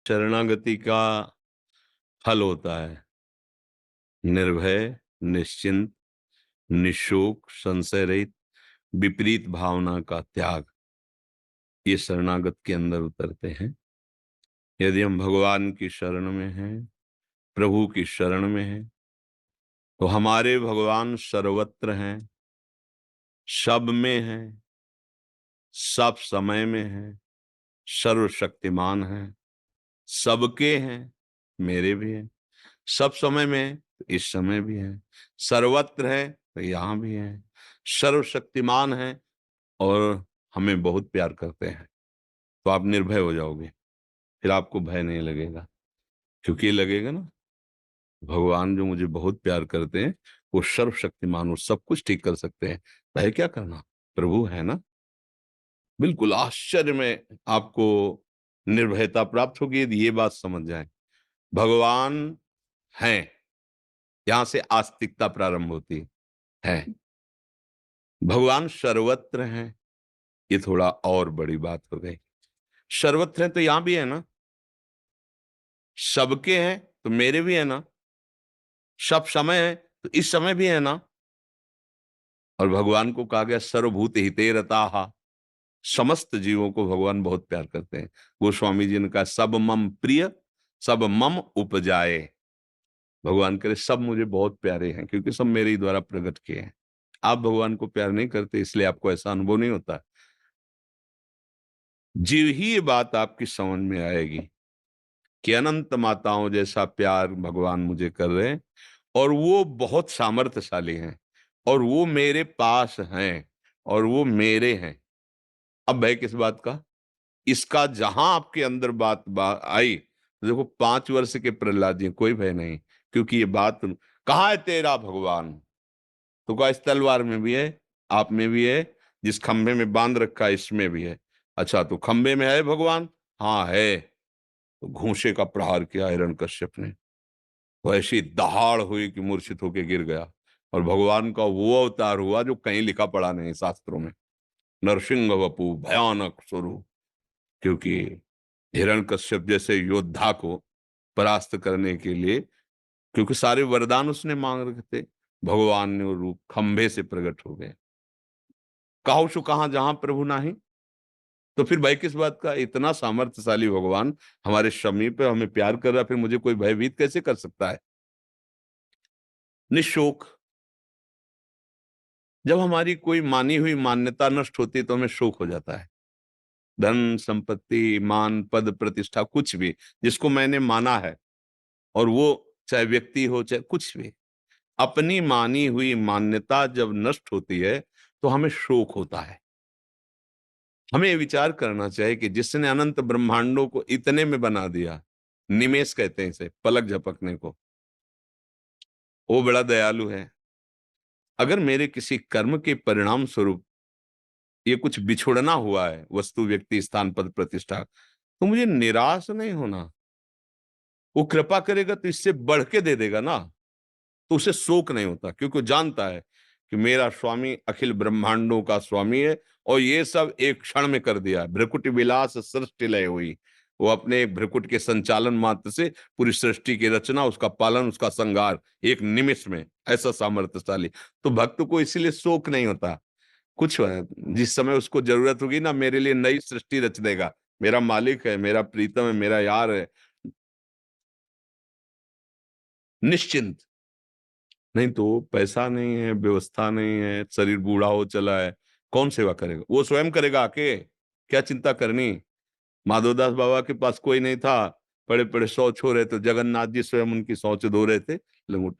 शरणागति का फल होता है निर्भय, निश्चिंत, निशोक, संशय रहित, विपरीत भावना का त्याग। ये शरणागत के अंदर उतरते हैं। यदि हम भगवान की शरण में हैं, प्रभु की शरण में हैं, तो हमारे भगवान सर्वत्र हैं, सब में हैं, सब समय में हैं, सर्वशक्तिमान हैं, सबके हैं, मेरे भी हैं, सब समय में है तो इस समय भी है, सर्वत्र है तो यहाँ भी है, सर्वशक्तिमान है और हमें बहुत प्यार करते हैं। तो आप निर्भय हो जाओगे, फिर आपको भय नहीं लगेगा, क्योंकि ये लगेगा ना भगवान जो मुझे बहुत प्यार करते हैं वो सर्वशक्तिमान, वो सब कुछ ठीक कर सकते हैं, भय क्या करना, प्रभु है ना। बिल्कुल आश्चर्य में आपको निर्भयता प्राप्त होगी यदि ये बात समझ जाए भगवान हैं। यहां से आस्तिकता प्रारंभ होती है। भगवान सर्वत्र हैं, ये थोड़ा और बड़ी बात हो गई। सर्वत्र हैं तो यहां भी है ना, सबके हैं तो मेरे भी है ना, सब समय है तो इस समय भी है ना। और भगवान को कहा गया सर्वभूत हिते रताहा, समस्त जीवों को भगवान बहुत प्यार करते हैं। गोस्वामी जी ने कहा सब मम प्रिय, सब मम उपजाए। भगवान करे सब मुझे बहुत प्यारे हैं क्योंकि सब मेरे ही द्वारा प्रकट किए हैं। आप भगवान को प्यार नहीं करते इसलिए आपको ऐसा अनुभव नहीं होता। जीव ही ये बात आपकी समझ में आएगी कि अनंत माताओं जैसा प्यार भगवान मुझे कर रहे हैं और वो बहुत सामर्थ्यशाली हैं और वो मेरे पास हैं और वो मेरे हैं। अब भय किस बात का, इसका जहां आपके अंदर बात आई तो देखो 5 वर्ष के प्रहलाद जी कोई भय नहीं, क्योंकि ये बात कहाँ है तेरा भगवान। तो कहा इस तलवार में भी है, आप में भी है, जिस खंभे में बांध रखा है इसमें भी है। अच्छा तो खंभे में है भगवान, हाँ है। तो घूंसे का प्रहार किया हिरण्यकश्यप ने, वो ऐसी दहाड़ हुई कि मूर्छित होकर गिर गया। और भगवान का वो अवतार हुआ जो कहीं लिखा पड़ा नहीं शास्त्रों में, नरसिंह वपु भयानक स्वरूप। क्योंकि हिरण्यकश्यप जैसे योद्धा को परास्त करने के लिए, क्योंकि सारे वरदान उसने मांग रखे थे, भगवान ने वो रूप खंभे से प्रकट हो गए। कहो सु कहां जहां प्रभु नाही। तो फिर भय किस बात का, इतना सामर्थ्यशाली भगवान हमारे समीप है, हमें प्यार कर रहा, फिर मुझे कोई भयभीत कैसे कर सकता है। निशोक, जब हमारी कोई मानी हुई मान्यता नष्ट होती है तो हमें शोक हो जाता है। धन संपत्ति मान पद प्रतिष्ठा कुछ भी जिसको मैंने माना है, और वो चाहे व्यक्ति हो चाहे कुछ भी, अपनी मानी हुई मान्यता जब नष्ट होती है तो हमें शोक होता है। हमें ये विचार करना चाहिए कि जिसने अनंत ब्रह्मांडों को इतने में बना दिया, निमेष कहते हैं इसे, पलक झपकने को, वो बड़ा दयालु है। अगर मेरे किसी कर्म के परिणाम स्वरूप ये कुछ बिछुड़ना हुआ है, वस्तु व्यक्ति स्थान पद प्रतिष्ठा, तो मुझे निराश नहीं होना। वो कृपा करेगा तो इससे बढ़ के दे देगा ना, तो उसे शोक नहीं होता, क्योंकि वो जानता है कि मेरा स्वामी अखिल ब्रह्मांडों का स्वामी है और ये सब एक क्षण में कर दिया। भ्रकुटी विलास सृष्टि लय हुई, वो अपने भ्रकुट के संचालन मात्र से पूरी सृष्टि की रचना, उसका पालन, उसका संहार एक निमिष में, ऐसा सामर्थ्यशाली। तो भक्त को इसीलिए शोक नहीं होता। कुछ जिस समय उसको जरूरत होगी ना, मेरे लिए नई सृष्टि रच देगा, मेरा मालिक है, मेरा प्रीतम है, मेरा यार है। निश्चिंत, नहीं तो पैसा नहीं है, व्यवस्था नहीं है, शरीर बूढ़ा हो चला है, कौन सेवा करेगा, वो स्वयं करेगा आके, क्या चिंता करनी। माधवदास बाबा के पास कोई नहीं था, पड़े पड़े शौच हो रहे तो जगन्नाथ जी स्वयं उनकी शौच धो रहे थे, लंगोट